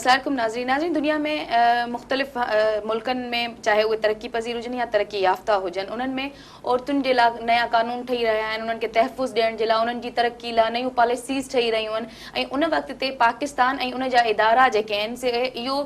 अस्सलाम नाज़रीन दुनिया में मुख़्तलिफ़ मुल्कन में चाहे वो तरक्की पज़ीर हुजनि या तरक्की याफ़्ता हुजनि उन्हनि में औरतुनि जे लाइ नया कानून ठही रहिया आहिनि, उन्हनि खे तहफ़ुज़ ॾियण जे लाइ, उन्हनि जी तरक्की लाइ नयूं पॉलिसीज़ ठही रहियूं आहिनि। ऐं उन वक़्त ते पाकिस्तान ऐं उन जा इदारा जेके आहिनि से इहो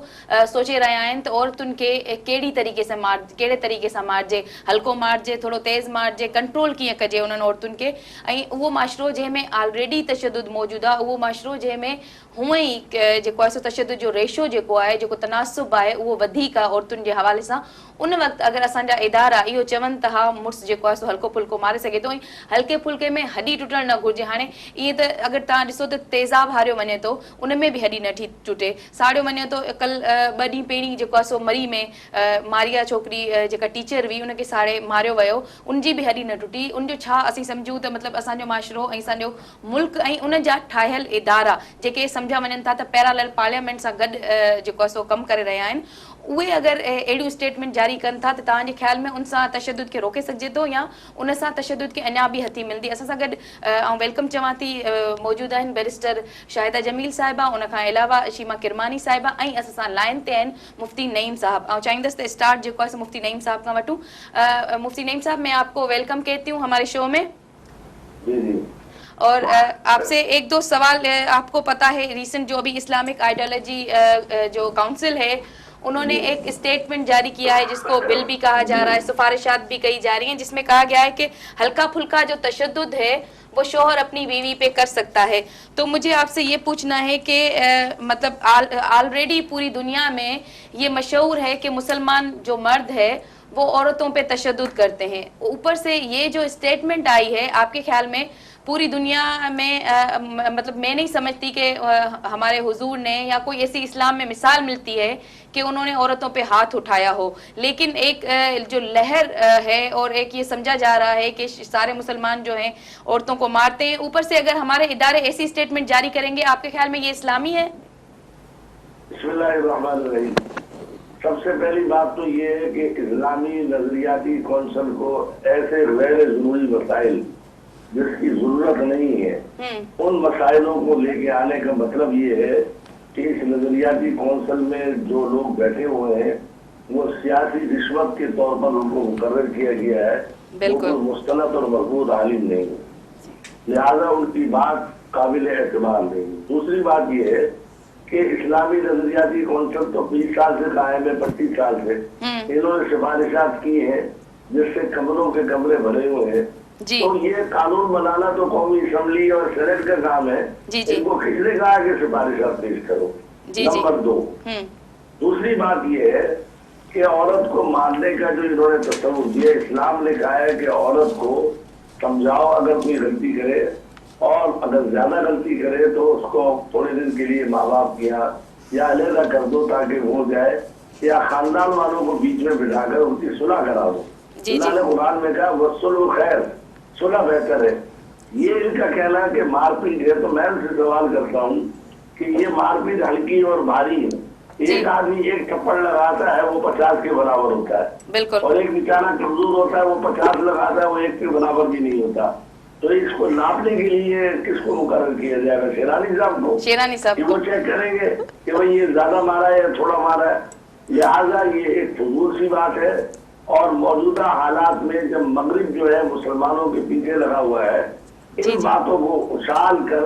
सोचे रहिया आहिनि त औरतुनि खे कहिड़ी तरीक़े सां कहिड़े तरीक़े सां मारिजे, हल्को मारिजे, थोरो तेज़ मारिजे, कंट्रोल कीअं कजे उन्हनि औरतुनि खे। ऐं उहो माशरो जंहिंमें ऑलरेडी तशदुद मौजूदु आहे, उहो माशरो जंहिंमें हूअं ई जेको आहे सो तशदुद जो रेशो जेको आहे, जेको तनासुब आहे उहो वधीक आहे औरतुनि जे हवाले सां। उन वक़्तु अगरि असांजा इदारा इहो चवनि त हा मुड़ुसु जेको आहे सो हल्को फुल्को मारे सघे थो, ऐं हल्के फुल्के में हॾी टुटणु न घुरिजे। हाणे ईअं त अगरि तव्हां ॾिसो त तेज़ाब हारियो वञे थो, उन में बि हॾी न टुटे, साड़ियो वञे थो। कल्ह 2 ॾींहं पहिरीं जेको आहे सो मरी में मारिया छोकिरी जेका टीचर हुई उनखे साड़े मारियो वियो, उनजी बि हॾी न टुटी। उनजो छा असीं सम्झूं त मतिलबु असांजो माशरो ऐं असांजो मुल्क ऐं उन जा ठाहियल इदारा जेके सम्झा वञनि था त पैरालल पार्लियामेंट सां गॾु जेको आहे सो कमु करे रहिया आहिनि, उहे अगरि अहिड़ियूं स्टेटमेंट जारी कनि था त तव्हांजे ख़्याल में उन सां तशदुद खे रोके सघिजे थो या उन सां तशदुद खे अञा बि हथी मिलंदी? असां सां गॾु ऐं वेलकम चवां थी मौजूदु आहिनि बैरिस्टर शाहिदा जमील साहिबा, उन खां अलावा शीमा किरमानी साहिबा, ऐं असां सां लाइन ते आहिनि मुफ्ती नईम साहब। ऐं चाहींदसि त स्टार्ट जेको आहे मुफ्ती नईम साहब खां वठूं। मुफ्ती नईम साहब, मैं आपको वेलकम कहती हूँ हमारे शो में। और आपसे एक दो सवाल, आपको पता है रिसेंट जो अभी इस्लामिक आइडियोलॉजी जो काउंसिल है उन्होंने एक स्टेटमेंट जारी किया है जिसको बिल भी कहा जा रहा है, सिफारिशात भी कही जा रही हैं, जिसमें कहा गया है कि हल्का फुल्का जो तशद्दुद है वो शौहर अपनी बीवी पे कर सकता है। तो मुझे आपसे ये पूछना है कि मतलब ऑलरेडी पूरी दुनिया में ये मशहूर है कि मुसलमान जो मर्द है वो औरतों पे तशद्दुद करते हैं, ऊपर से ये जो स्टेटमेंट आई है, आपके ख्याल में पूरी दुनिया में मतलब मैं नहीं समझती कि हमारे हुजूर ने या कोई ऐसी इस्लाम में मिसाल मिलती है कि उन्होंने औरतों पे हाथ उठाया हो, लेकिन एक जो लहर है और एक ये समझा जा रहा है कि सारे मुसलमान जो हैं औरतों को मारते हैं। ऊपर से अगर हमारे इदारे ऐसी स्टेटमेंट जारी करेंगे, आपके ख्याल में ये इस्लामी है? बिस्मिल्लाहिर्रहमानिर्रहीम। सबसे पहली बात तो ये है कि इस्लामी नजरियाती कौंसिल को ऐसे गैर जरूरी मसाइल जिसकी जरूरत नहीं है उन मसाइलों को लेके आने का मतलब ये है कि इस नजरियाती कौंसिल में जो लोग बैठे हुए हैं वो सियासी रिश्वत के तौर पर उनको मुकर्रर किया गया है, वो मुस्तनद और मजबूत आलिम नहीं है, लिहाजा उनकी बात काबिल एतबार नहीं है। दूसरी बात ये है कि इस्लामी नजरियाती कौंसिल तो 20 साल से कायम है, 25 साल से इन्होंने सिफारिशात की है जिससे कमरों के कमरे भरे हुए हैं। तो ये कानून बनाना तो कौमी असम्बली और सेनेट का काम है, इनको खिंचने का आगे सिफारिशात पेश करो। नंबर 2, दूसरी बात ये है कि औरत को मारने का जो इन्होंने तस्वुर दिया, इस्लाम ने कहा है कि औरत को समझाओ अगर कोई गलती करे, और अगर ज्यादा गलती करे तो उसको थोड़े दिन के लिए माँ बाप के यहाँ या अलहदा कर दो ताकि हो जाए, या खानदान वालों को बीच में बिठाकर उनकी सुलह करा दो। अल्लाह ने कुरान में कहा वसुलह खैर, सुलह बेहतर है। ये इनका कहना है कि मारपीट है, तो मैं उनसे सवाल करता हूँ कि ये मारपीट हल्की और भारी है। एक आदमी एक थप्पड़ लगाता है वो 50 के बराबर होता है, और एक बेचारा कमजोर होता है वो 50 लगाता है वो 1 के बराबर भी नहीं होता। तो इसको नापने के लिए किसको मुकर्रर किया जाएगा? शेरानी साहब को। शेरानी साहब वो चेक करेंगे कि भाई ये ज्यादा मारा है या थोड़ा मारा है। लिहाजा ये एक फजूल सी बात है, और मौजूदा हालात में जब मगरिब जो है मुसलमानों के पीछे लगा हुआ है, इन बातों को उछाल कर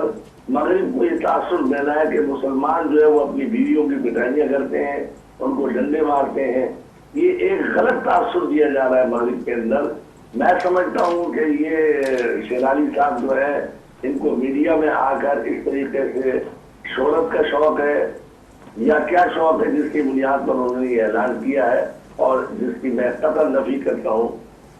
मगरिब को ये तासुर देना है कि मुसलमान जो है वो अपनी बीवियों की पिटाइयां करते हैं, उनको डंडे मारते हैं, ये एक गलत तासुर दिया जा रहा है मगरिब के अंदर। मैं समझता हूँ कि ये शेरानी साहब जो है इनको मीडिया में आकर इस तरीके से शोहरत का शौक है या क्या शौक है जिसकी बुनियाद पर उन्होंने ये ऐलान किया है, और जिसकी मैं कतई नफी करता हूँ।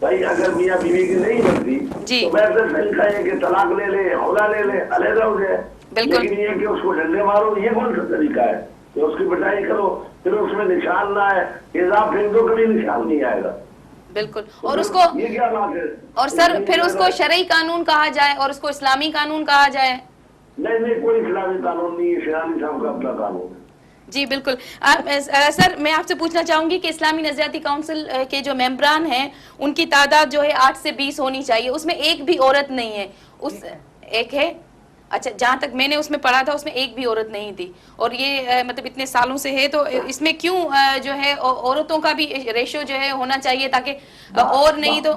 भाई अगर मियाँ बीवी की नहीं बनती तो मैं फिर तरीका है कि तलाक ले ले, खुला ले ले, अलहदा हो जाए, लेकिन ये कि उसको डंडे मारो, ये कौन सा तरीका है कि उसकी पिटाई करो फिर उसमें निशान ना है, तेजाब फेंक दो कभी निशान नहीं आएगा। बिल्कुल। और उसको ये क्या बात है? और सर फिर उसको शरई कानून कहा जाए और उसको इस्लामी कानून कहा जाए? नहीं, कोई इस्लामी कानून नहीं है, शेरानी साहब का अपना कानून है। जी बिल्कुल। सर मैं आपसे पूछना चाहूंगी कि इस्लामी नजरियाती काउंसिल के जो मेंबरान हैं उनकी तादाद जो है 8 से 20 होनी चाहिए, उसमें एक भी औरत नहीं है। उस एक है اچھا جہاں تک میں نے اس میں پڑھا تھا اس میں ایک بھی عورت نہیں تھی, اور یہ مطلب اتنے سالوں سے ہے, تو اس میں کیوں جو ہے عورتوں کا بھی ریشو جو ہے ہونا چاہیے تاکہ اور نہیں تو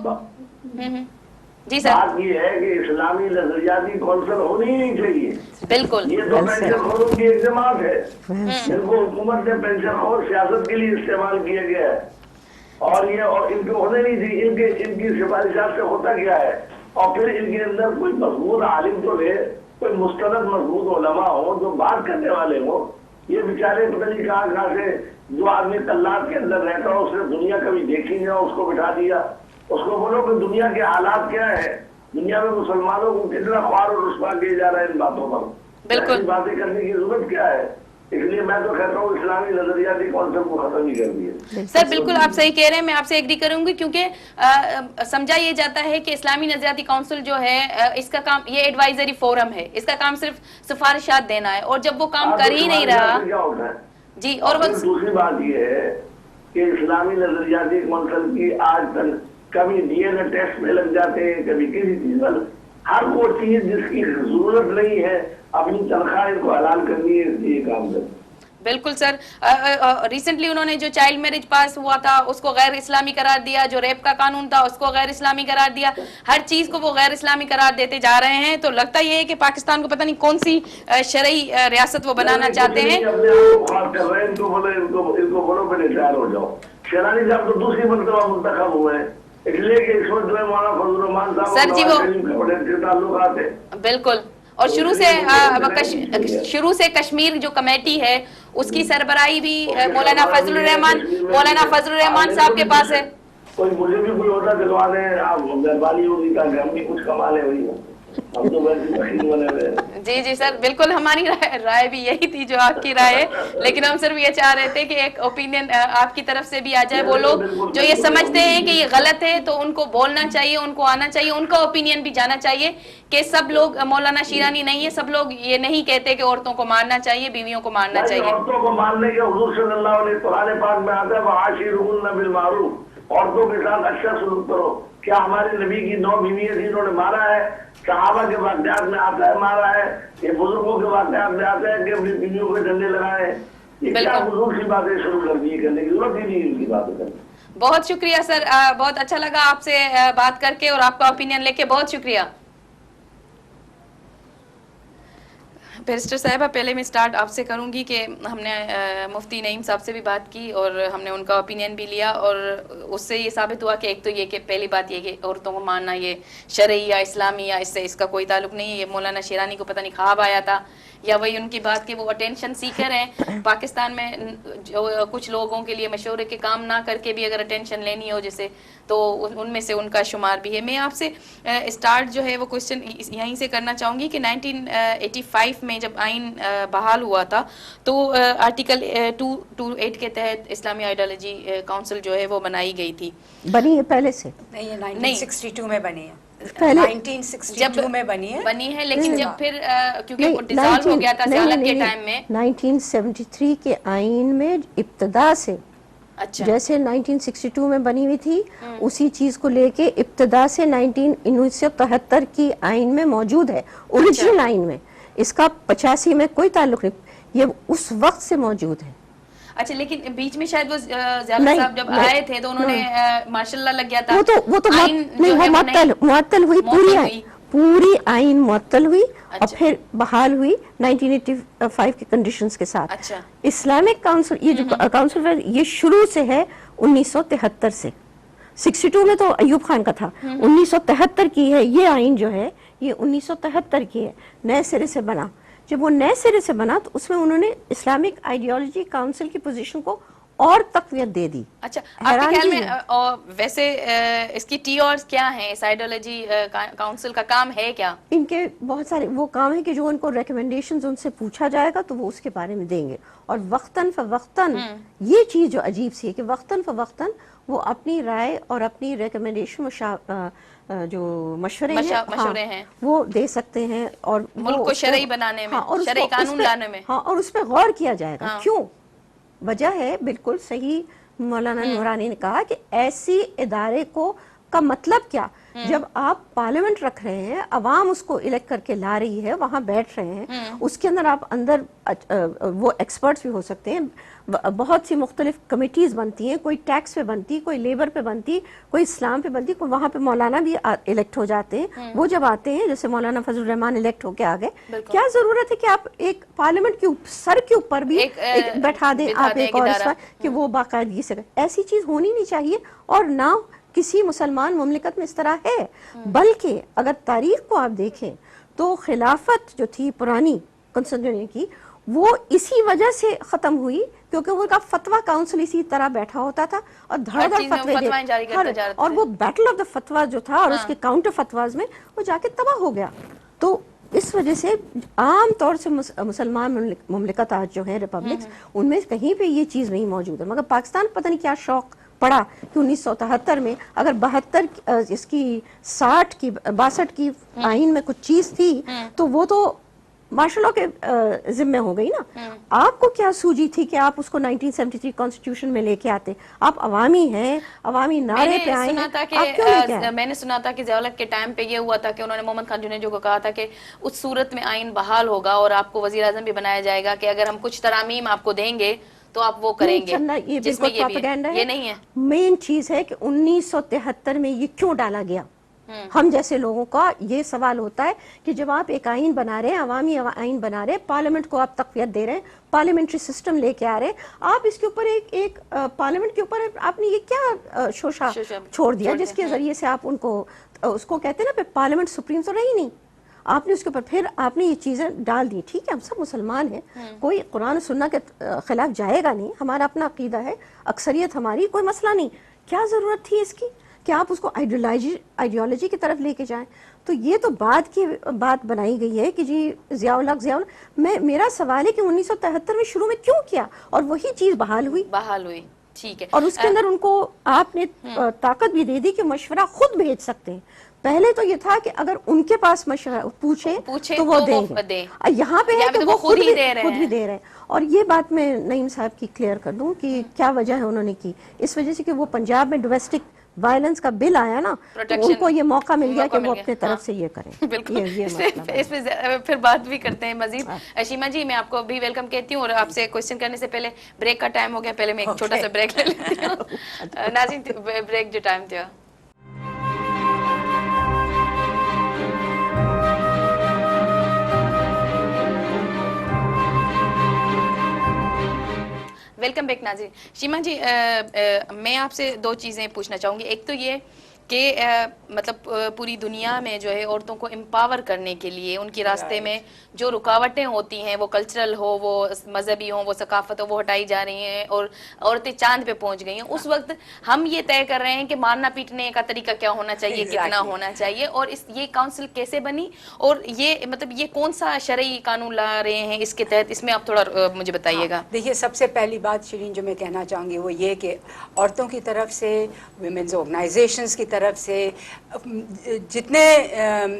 جی سر. بات یہ ہے کہ اسلامی نظریاتی کونسل ہونی ہی نہیں چاہیے. بالکل یہ تو پینشن خوروں کی ایک جماعت ہے جن کو حکومت نے پینشن خور سیاست کے لیے استعمال کیا گیا ہے, اور ان کو ہونے نہیں تھی. ان کی سفارشات سے ہوتا کیا ہے, اور پھر ان کے اندر کوئی مضبوط عالم تو ہے, کوئی مستند مضبوط علماء ہو جو بات کرنے والے ہو. یہ بیچارے پتہ نہیں کہاں سے جو آدمی تلاب کے اندر رہتا ہو, اس نے دنیا کبھی دیکھی نہیں, اس کو بٹھا دیا. اس کو بولو کہ دنیا کے حالات کیا ہے, دنیا میں مسلمانوں کو کتنا خوار اور رسوا کیا جا رہا ہے ان باتوں پر. بالکل باتیں کرنے کی ضرورت کیا ہے؟ اس لیے میں تو کہتا ہوں اسلامی نظریاتی کانسیپٹ کو ختم ہی کر دیا. سر بالکل آپ صحیح کہہ رہے ہیں, میں آپ سے ایگری کروں گی, کیونکہ سمجھا یہ جاتا ہے کہ اسلامی نظریاتی کونسل جو ہے اس کا کام, یہ ایڈوائزری فورم ہے, اس کا کام صرف سفارشات دینا ہے, اور جب وہ کام کر ہی نہیں رہا. کیا ہوتا ہے جی, اور دوسری بات یہ ہے کہ اسلامی نظریاتی کونسل کی آج تک کبھی ڈی این اے ٹیسٹ میں لگ جاتے ہیں, کبھی کسی چیز پر. ہر وہ چیز جس کی ضرورت نہیں ہے اپنی تنخواہ ان کو حلال کرنی ہے, اس لیے کام کرتے. بالکل سر. ریسنٹلی انہوں نے جو چائلڈ میرج پاس ہوا تھا اس کو غیر اسلامی قرار دیا, جو ریپ کا قانون تھا اس کو غیر اسلامی قرار دیا, ہر چیز کو وہ غیر اسلامی قرار دیتے جا رہے ہیں. تو لگتا یہ ہے کہ پاکستان کو پتہ نہیں کون سی شرعی ریاست وہ بنانا چاہتے ہیں. ان کو بولو پہلے تیار ہو جاؤ. شیرانی صاحب تو دوسری مرتبہ منتخب ہوئے ہیں, اس لیے کہ اس وقت مولانا فضل الرحمان صاحب سر جی وہ بڑے اچھے تعلقات ہیں. بالکل, اور شروع سے کشمیر جو کمیٹی ہے اس کی سربراہی بھی مولانا فضل الرحمان صاحب کے پاس ہے. کوئی مجھے بھی کوئی ہوتا دلوا دیں, آپ مہربانی ہوگی تاکہ ہم بھی کچھ کما لیں. وہی ہم تو ویسے بخیل بنے ہوئے ہیں. جی جی سر بالکل, ہماری رائے بھی یہی تھی جو آپ کی رائے ہے, لیکن ہم صرف یہ چاہ رہے تھے کہ ایک اوپینین آپ کی طرف سے بھی آ جائے. وہ لوگ جو یہ سمجھتے ہیں کہ یہ غلط ہے تو ان کو بولنا چاہیے, ان کو آنا چاہیے, ان کا اوپینین بھی جانا چاہیے کہ سب لوگ مولانا شیرانی نہیں ہے, سب لوگ یہ نہیں کہتے کہ عورتوں کو مارنا چاہیے, بیویوں کو مارنا چاہیے. عورتوں کو مارنے کے حضور صلی اللہ علیہ قرآن پاک میں آتا ہے وعاشروہن بالمعروف, عورتوں کے ساتھ اچھا سلوک کرو. کیا ہمارے نبی کی 9 بیویاں تھیں انہوں نے مارا ہے؟ صحابہ کے واقعات میں آتا ہے مارا ہے, یہ بزرگوں کے واقعات میں آتا ہے کہ اپنی بیویوں کو ڈنڈے لگائے. یہ کیا بزرگ سی باتیں شروع کر دی, کرنے کی ضرورت ہی نہیں ان کی باتیں کرنے. بہت شکریہ سر, بہت اچھا لگا آپ سے بات کر کے اور آپ کا اوپینین لے کے, بہت شکریہ. بیرسٹر صاحبہ پہلے میں سٹارٹ آپ سے کروں گی کہ ہم نے مفتی نعیم صاحب سے بھی بات کی اور ہم نے ان کا اوپینین بھی لیا, اور اس سے یہ ثابت ہوا کہ ایک تو یہ کہ پہلی بات یہ کہ عورتوں کو ماننا یہ شرعی یا اسلامی یا اس سے اس کا کوئی تعلق نہیں ہے. یہ مولانا شیرانی کو پتہ نہیں خواب آیا تھا, یا وہی ان کی بات کہ وہ اٹینشن سیکر ہیں. پاکستان میں جو کچھ لوگوں کے لیے مشورے کے کام نہ کر کے بھی اگر اٹینشن لینی ہو جیسے, تو ان میں سے ان کا شمار بھی ہے. میں آپ سے اسٹارٹ جو ہے وہ کوشچن یہیں سے کرنا چاہوں گی کہ 1985 میں جب آئین بحال ہوا تھا تو آرٹیکل 228 کے تحت اسلامی آئیڈیالوجی کونسل جو ہے وہ بنائی گئی تھی. بنی ہے پہلے سے؟ نہیں, 1962 میں بنی ہے. پہلے 1962 میں بنی ہے, لیکن جب پھر کیونکہ وہ ڈیزالو ہو گیا تھا سیالت کے ٹائم میں 1973 کے آئین میں ابتدا سے, اچھا جیسے 1962 میں بنی ہوئی تھی اسی چیز کو لے کے ابتدا سے 1973 کی آئین میں موجود ہے, اوریجنل آئین میں. اس کا 85 میں کوئی تعلق نہیں, یہ اس وقت سے موجود ہے. اچھا, لیکن بیچ میں شاید وہ زیادہ صاحب جب آئے تھے تو انہوں نے ماشاء اللہ لگ گیا تھا, وہ تو معطل ہوئی, پوری آئین معطل ہوئی اور پھر بحال ہوئی 1985 کے کنڈیشنز کے ساتھ. اسلامک کاؤنسل, یہ جو کاؤنسل یہ شروع سے ہے 1973 سے. 62 میں تو ایوب خان کا تھا, 1973 کی ہے یہ آئین جو ہے, یہ 1973 کی ہے, نئے سرے سے بنا. جب وہ نئے سرے سے بنا تو اس میں انہوں نے اسلامک آئیڈیالوجی کاؤنسل کی پوزیشن کو اور تقویت دے دی. اچھا, آپ کے خیال میں ویسے اس کی ٹی اور کیا ہیں, اس آئیڈیالوجی کاؤنسل کا کام ہے کیا؟ ان کے بہت سارے وہ کام ہے کہ جو ان کو ریکمنڈیشنز ان سے پوچھا جائے گا تو وہ اس کے بارے میں دیں گے, اور وقتاً فوقتاً یہ چیز جو عجیب سی ہے کہ وقتاً فوقتاً وہ اپنی رائے اور اپنی ریکمنڈیشن جو مشورے ہیں وہ دے سکتے ہیں, اور ملک کو شرعی بنانے میں, شرعی قانون لانے میں, ہاں, اور اس پہ غور کیا جائے گا. کیوں؟ وجہ ہے بالکل صحیح مولانا نورانی نے کہا کہ ایسی ادارے کو کا مطلب کیا؟ جب آپ پارلیمنٹ رکھ رہے ہیں، عوام اس کو الیکٹ کر کے لا رہی ہے، وہاں بیٹھ رہے ہیں، اس کے اندر آپ اندر وہ ایکسپرٹس بھی ہو سکتے ہیں، بہت سی مختلف کمیٹیز بنتی ہیں، کوئی ٹیکس پہ بنتی، کوئی لیبر پہ بنتی، کوئی اسلام پہ بنتی، کوئی وہاں پہ مولانا بھی الیکٹ ہو جاتے ہیں. وہ جب آتے ہیں، جیسے مولانا فضل الرحمان الیکٹ ہو کے آ گئے، کیا ضرورت ہے کہ آپ ایک پارلیمنٹ کے سر کے اوپر بھی بیٹھا دیں آپ ایک اور کہ وہ باقاعدگی سے؟ ایسی چیز ہونی نہیں چاہیے، اور نہ کسی مسلمان مملکت میں اس طرح ہے. بلکہ اگر تاریخ کو آپ دیکھیں تو خلافت جو تھی پرانی کنسٹنٹینوپل کی، وہ اسی وجہ سے ختم ہوئی کیونکہ وہ کا فتویٰ کاؤنسل اسی طرح بیٹھا ہوتا تھا اور دھڑ دھڑ فتوے دے، اور وہ بیٹل آف دا فتویٰ جو تھا اور اس کے کاؤنٹر فتواز میں وہ جا کے تباہ ہو گیا. تو اس وجہ سے عام طور سے مسلمان مملکت آج جو ہیں ریپبلکس، ان میں کہیں پہ یہ چیز نہیں موجود ہے. مگر پاکستان پتہ نہیں کیا شوق پڑا کہ 1973 میں اگر 72 اس کی 60 کی 62 کی آئین میں کچھ چیز تھی تو وہ تو مارشل لا کے ذمہ ہو گئی نا. آپ کو کیا سوجی تھی کہ آپ اس کو 1973 کانسٹیٹیوشن میں لے کے آتے؟ آپ عوامی ہیں، عوامی نعرے پہ آئے ہیں، آپ کیوں لے کے آئے؟ میں نے سنا تھا کہ ضیاء الحق کے ٹائم پہ یہ ہوا تھا کہ انہوں نے محمد خان جنیجو کو کہا تھا کہ اس صورت میں آئین بحال ہوگا اور آپ کو وزیر اعظم بھی بنایا جائے گا کہ اگر ہم کچھ ترامیم آپ کو دیں گے تو آپ وہ کریں گے. یہ بالکل پروپیگنڈا ہے. یہ نہیں ہے. مین چیز ہے کہ 1973 میں یہ کیوں ڈالا گیا؟ ہم جیسے لوگوں کا یہ سوال ہوتا ہے کہ جب آپ ایک آئین بنا رہے ہیں، عوامی آئین بنا رہے ہیں، پارلیمنٹ کو آپ تقویت دے رہے ہیں، پارلیمنٹری سسٹم لے کے آ رہے ہیں، آپ اس کے اوپر ایک پارلیمنٹ کے اوپر آپ نے یہ کیا شوشہ چھوڑ دیا جس کے ذریعے سے آپ ان کو، اس کو کہتے ہیں نا پارلیمنٹ سپریم تو رہی نہیں، آپ نے اس کے اوپر پھر آپ نے یہ چیزیں ڈال دی. ٹھیک ہے، ہم سب مسلمان ہیں، کوئی قرآن و سنت کے خلاف جائے گا نہیں، ہمارا اپنا عقیدہ ہے، اکثریت ہماری، کوئی مسئلہ نہیں. کیا ضرورت تھی اس کی کہ آپ اس کو آئیڈیالوجی کی طرف لے کے جائیں؟ تو یہ تو بعد کی بات بنائی گئی ہے کہ جی ضیاء الحق میرا سوال ہے کہ 1973 میں شروع میں کیوں کیا اور وہی چیز بحال ہوئی. ٹھیک ہے، اور اس کے اندر ان کو آپ نے طاقت بھی دے دی کہ مشورہ خود بھیج سکتے ہیں. پہلے تو یہ تھا کہ اگر ان کے پاس مشورہ پوچھے تو وہ دیں گے، یہاں پہ ہے کہ وہ خود بھی دے رہے ہیں. اور یہ بات میں نعیم صاحب کی کلیئر کر دوں کہ کیا وجہ ہے انہوں نے کی، اس وجہ سے کہ وہ پنجاب میں ڈومیسٹک وائلنس کا بل آیا نا، تو ان کو یہ موقع مل گیا کہ وہ اپنے طرف سے یہ کریں. بالکل، اس پہ پھر بات بھی کرتے ہیں مزید. شیما جی، میں آپ کو بھی ویلکم کہتی ہوں، اور آپ سے کوشچن کرنے سے پہلے بریک کا ٹائم ہو گیا، پہلے میں ایک چھوٹا سا بریک لے لیتی ہوں. ناظرین، بریک جو ٹائم تھا. ویلکم بیک ناظرین. شیما جی، میں آپ سے دو چیزیں پوچھنا چاہوں گی. ایک تو یہ کہ مطلب پوری دنیا میں جو ہے عورتوں کو امپاور کرنے کے لیے ان کی راستے میں جو رکاوٹیں ہوتی ہیں، وہ کلچرل ہو، وہ مذہبی ہوں، وہ ثقافت ہو، وہ ہٹائی جا رہی ہیں اور عورتیں چاند پہ پہنچ گئی ہیں. اس وقت ہم یہ طے کر رہے ہیں کہ مارنا پیٹنے کا طریقہ کیا ہونا چاہیے، کتنا ہونا چاہیے، اور یہ کاؤنسل کیسے بنی، اور یہ مطلب یہ کون سا شرعی قانون لا رہے ہیں اس کے تحت، اس میں آپ تھوڑا مجھے بتائیے گا. دیکھیے، سب سے پہلی بات شرین جو میں کہنا چاہوں گی وہ یہ کہ عورتوں کی طرف سے، ویمنز آرگنائزیشنز کی طرف سے، جتنے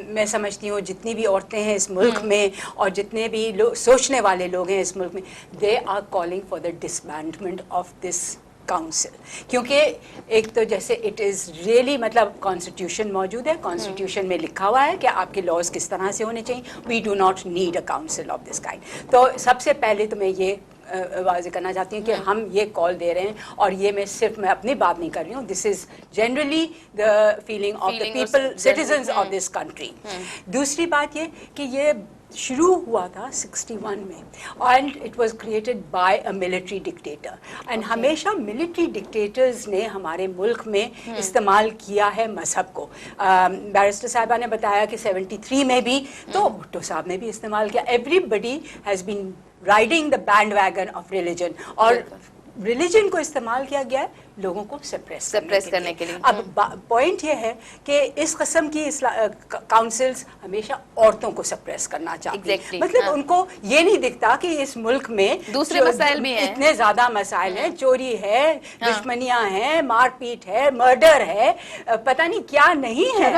میں سمجھتی ہوں جتنی بھی عورتیں ہیں اس ملک میں اور جتنے بھی سوچنے والے لوگ ہیں اس ملک میں، they are calling for the dismantlement of this council. کیونکہ ایک تو جیسے اٹ از ریئلی، مطلب کانسٹیٹیوشن موجود ہے، کانسٹیٹیوشن میں لکھا ہوا ہے کہ آپ کے لاز کس طرح سے ہونے چاہیے. We do not need a council of this kind. تو سب سے پہلے تو میں یہ واضح کرنا چاہتی ہوں کہ ہم یہ کال دے رہے ہیں، اور یہ میں اپنی بات نہیں کر رہی ہوں، this is generally the feeling of the people, citizens of this country. دوسری بات یہ کہ یہ شروع ہوا تھا 61 میں، and it was created by a military dictator. And ہمیشہ ملٹری ڈکٹیٹرز نے ہمارے ملک میں استعمال کیا ہے مذہب کو. بیرسٹر صاحبہ نے بتایا کہ 73 میں بھی، تو بھٹو صاحب نے بھی استعمال کیا. Everybody has been riding the bandwagon of religion, اور ریلیجن کو استعمال کیا گیا ہے لوگوں کو سپریس کرنے کے لیے. اب پوائنٹ یہ ہے کہ اس قسم کی کاؤنسلز ہمیشہ عورتوں کو سپریس کرنا چاہتی ہیں. مطلب ان کو یہ نہیں دکھتا کہ اس ملک میں دوسرے مسائل بھی ہیں، اتنے زیادہ مسائل ہیں، چوری ہے، دشمنیاں ہیں، مار پیٹ ہے، مرڈر ہے، پتہ نہیں کیا نہیں ہے،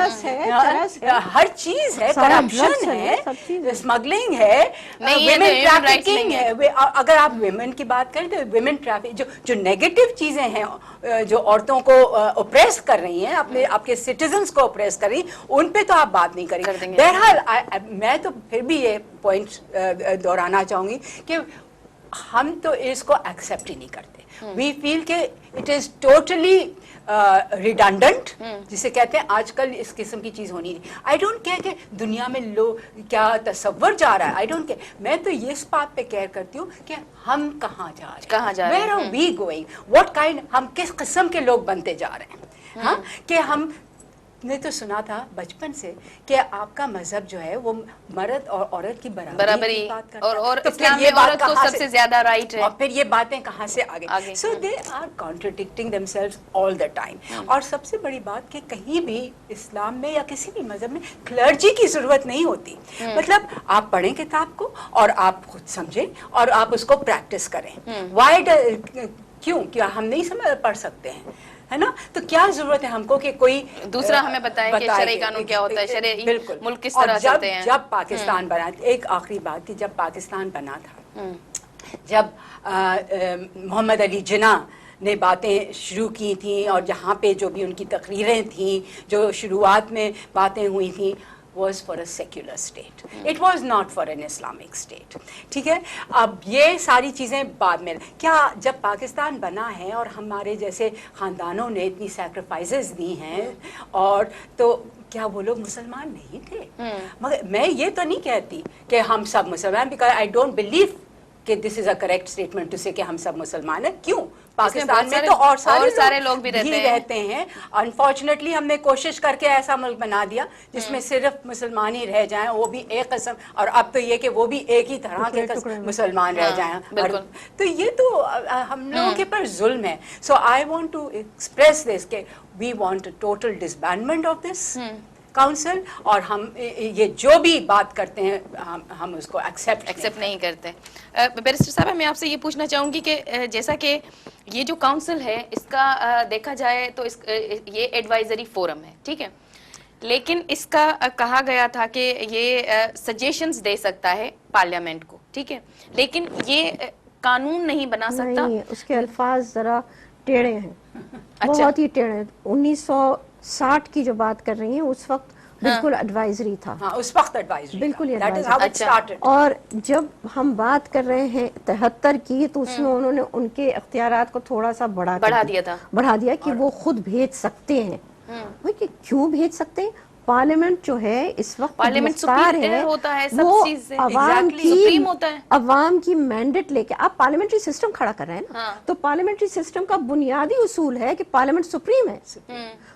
ہر چیز ہے، کرپشن ہے، اسمگلنگ ہے، ویمن ٹریفکنگ ہے. اگر آپ ویمن کی بات کریں تو ویمن ٹریفک جو نیگیٹو چیزیں ہیں जो औरतों को ऑप्रेस कर रही हैं, अपने आपके सिटीजन्स को ऑप्रेस कर रही, उन पे तो आप बात नहीं करेंगे। बहरहाल मैं तो फिर भी ये पॉइंट दोहराना चाहूंगी कि हम तो इसको एक्सेप्ट ही नहीं करते। वी फील के इट इज टोटली रिडंडेंट, जिसे कहते हैं आजकल इस किस्म की चीज होनी नहीं। आई डोंट केयर कि दुनिया में लोग क्या तस्वर जा रहा है, आई डोंट केयर। मैं तो ये इस बात पे केयर करती हूँ कि हम कहाँ जा रहे हैं, where are we going, what kind, हम किस किस्म के लोग बनते जा रहे हैं। हाँ, कि हम ने तो सुना था बचपन से कि आपका मजहब जो है वो मर्द और औरत की बराबरी की बात करता है, और तो इस्लाम ये में बात औरत को कहाँ सबसे ज्यादा राइट है, और फिर ये बातें कहाँ से आगे। So they are contradicting themselves all the time. और सबसे बड़ी बात कि कहीं भी इस्लाम में या किसी भी मजहब में क्लर्जी की जरूरत नहीं होती। मतलब आप पढ़ें किताब को और आप खुद समझें और आप उसको प्रैक्टिस करें। वाई क्यों, क्या हम नहीं समझ पढ़ सकते हैं, है ना? तो क्या जरूरत है हमको कि कोई दूसरा हमें बताए कि शरई कानून क्या होता है, शरई मुल्क किस तरह चलते हैं। जब पाकिस्तान बना, एक आखिरी बात थी, जब पाकिस्तान बना था, जब मोहम्मद अली जिन्ना ने बातें शुरू की थी और जहाँ पे जो भी उनकी तकरीरें थी, जो शुरुआत में बातें हुई थी, was for a secular state. It was not for an Islamic state. ठीक है, अब ये सारी चीज़ें बाद में, क्या जब पाकिस्तान बना है और हमारे जैसे ख़ानदानों ने इतनी सैक्रिफाइसेस दी हैं, और तो क्या वो लोग मुसलमान नहीं थे? मगर मैं ये तो नहीं कहती कि हम सब मुसलमान, बिकॉज आई डोंट बिलीव कि this is a correct statement to say कि हम सब मुसलमान हैं। क्यों? पाकिस्तान में तो और सारे लोग भी रहते हैं। अनफॉर्चुनेटली हमने कोशिश करके ऐसा मुल्क बना दिया जिसमें सिर्फ मुसलमान ही रह जाएं, वो भी एक किस्म, और अब तो ये कि वो भी एक ही तरह के मुसलमान रह जाएं। तो ये तो हम लोगों के पर जुल्म है। So I want to express this कि we want a total disbandment of this council, और हम ये जो भी बात करते हैं हम उसको एक्सेप्ट नहीं करते। बैरिस्टर साहब, मैं आपसे ये पूछना चाहूँगी कि जैसा कि ये जो काउंसिल है इसका देखा जाए तो ये एडवाइजरी फोरम है, ठीक है, लेकिन इसका कहा गया था कि ये सजेशंस दे सकता है पार्लियामेंट को, ठीक है, लेकिन ये कानून नहीं बना सकता। नहीं, उसके अल्फाज जरा टेढ़े हैं। बहुत ही टेढ़े। 1960 की जो बात कर रही हैं, उस वक्त बिल्कुल एडवाइजरी था। हाँ, उस वक्त एडवाइजरी बिल्कुल एडवाइजरी। और जब हम बात कर रहे हैं 73 की, तो उसमें उन्होंने उनके इख्तियारात को थोड़ा सा बढ़ा दिया कि वो खुद भेज सकते हैं। भाई कि क्यों भेज सकते हैं? पार्लियामेंट जो है इस वक्त पार्लियामेंट सुप्रीम होता है, सब वो चीज़ से सुप्रीम होता है। अवाम की मैंडेट लेके आप पार्लियामेंट्री सिस्टम खड़ा कर रहे हैं ना, तो पार्लियामेंट्री सिस्टम का बुनियादी उसूल है कि पार्लियामेंट सुप्रीम है।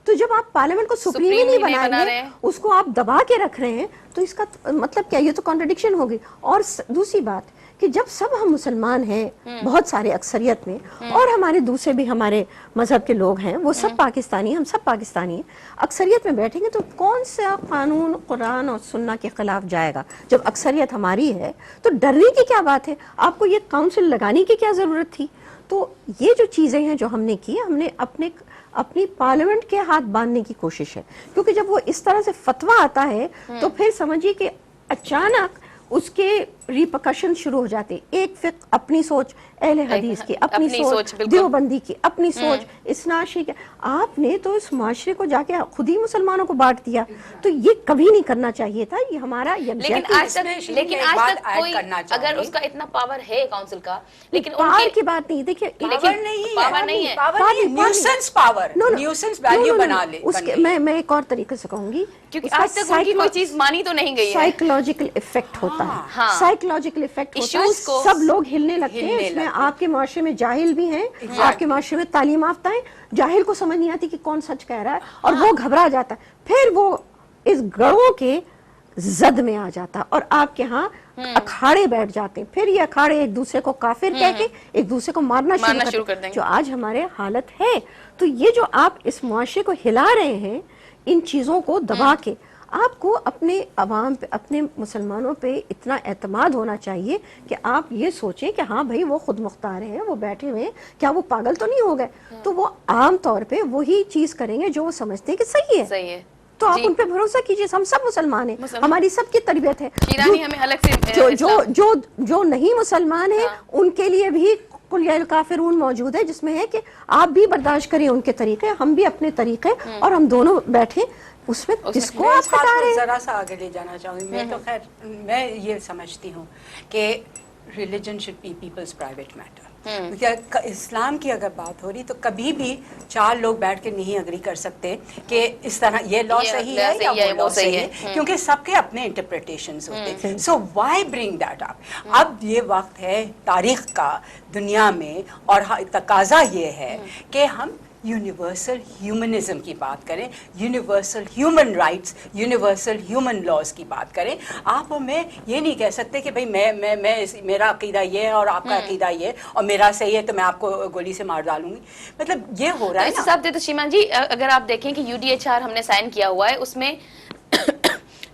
तो जब आप पार्लियामेंट को सुप्रीम ही नहीं बना रहे, उसको आप दबा के रख रहे हैं, तो इसका मतलब क्या? ये तो कॉन्ट्रडिक्शन होगी। और दूसरी बात कि जब सब हम मुसलमान हैं, बहुत सारे अक्सरियत में, और हमारे दूसरे भी हमारे मजहब के लोग हैं, वो सब पाकिस्तानी, हम सब पाकिस्तानी हैं, अक्सरियत में बैठेंगे तो कौन सा कानून कुरान और सुन्ना के खिलाफ जाएगा? जब अक्सरियत हमारी है तो डरने की क्या बात है? आपको ये काउंसिल लगाने की क्या जरूरत थी? तो ये जो चीजें हैं जो हमने की, हमने अपनी पार्लियामेंट के हाथ बांधने की कोशिश है, क्योंकि जब वो इस तरह से फतवा आता है तो फिर समझिए कि अचानक उसके रिपकशन शुरू हो जाते। एक फिक अपनी सोच, अहले हदीस की अपनी सोच, देवबंदी की अपनी सोच, इस्नाशी की। आपने तो इस माशरे को जाके खुद ही मुसलमानों को बांट दिया, तो ये कभी नहीं करना चाहिए था। ये हमारा लेकिन आज तक कोई, अगर उसका इतना पावर है काउंसिल का, लेकिन पावर की बात नहीं, देखिए पावर नहीं है, न्यूसेंस पावर, न्यूसेंस वैल्यू बना ले। उसके मैं एक और तरीके से कहूंगी, क्योंकि आज तक उनकी कोई चीज मानी तो नहीं गई है। साइकोलॉजिकल इफेक्ट होता है, साइकोलॉजिकल इफेक्ट होता है, सब लोग हिलने लगते हैं। इसमें आपके माशरे में जाहिल भी हैं, आपके माशरे में तालीम याफ्ता हैं, जाहिल को समझ नहीं आती कि कौन सच कह रहा है, और वो घबरा जाता है, फिर वो इस गढ़ों के जद में आ जाता है और आपके यहाँ अखाड़े बैठ जाते हैं। फिर ये अखाड़े एक दूसरे को काफिर कह के एक दूसरे को मारना शुरू कर देंगे, जो आज हमारे हालत है। तो ये जो आप इस मुआशरे को हिला रहे हैं, इन चीजों को दबा के, आपको अपने अवाम पे, अपने मुसलमानों पे इतना एतमाद होना चाहिए कि आप ये सोचें कि हाँ भाई वो खुद मुख्तार हैं, वो बैठे हुए हैं, क्या वो पागल तो नहीं हो गए? तो वो आम तौर पे वही चीज करेंगे जो वो समझते हैं कि सही है। तो आप उन पे भरोसा कीजिए। हम सब मुसलमान हैं, हमारी सबकी तरबियत है। हमें अलग से जो नहीं मुसलमान है, उनके लिए भी कुल या काफिरून मौजूद है, जिसमें है कि आप भी बर्दाश्त करें उनके तरीके, हम भी अपने तरीके, और हम दोनों बैठे उसमें किसको आप हटा रहे हैं। जरा सा आगे ले जाना चाहूँगी मैं, तो खैर मैं ये समझती हूँ कि religion should be people's private matter. Islam की अगर बात हो रही तो कभी भी 4 लोग बैठ के नहीं अग्री कर सकते कि इस तरह ये लॉ सही है या वो लॉ सही है, क्योंकि सबके अपने इंटरप्रिटेशंस होते हैं। So why bring that up? अब ये वक्त है तारीख का दुनिया में, और तकाजा ये है कि हम यूनिवर्सल ह्यूमनिज्म की बात करें, universal human rights, universal human laws की बात करें। आप और मैं ये नहीं कह सकते कि भाई मैं मेरा अकीदा ये है और आपका अकीदा ये, और मेरा सही है तो मैं आपको गोली से मार डालूंगी। मतलब ये हो रहा है ना। हिसाब देते शीमा जी, अगर आप देखें कि UDHR हमने साइन किया हुआ है, उसमें